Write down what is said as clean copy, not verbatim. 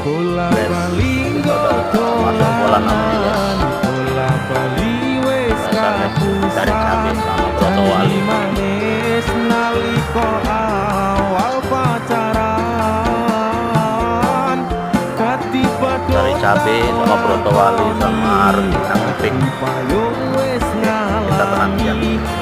masuk bola namanya dari cabai sama Broto Wali. Dari cabai sama Broto Wali sama Rendang Emping kita perhatikan.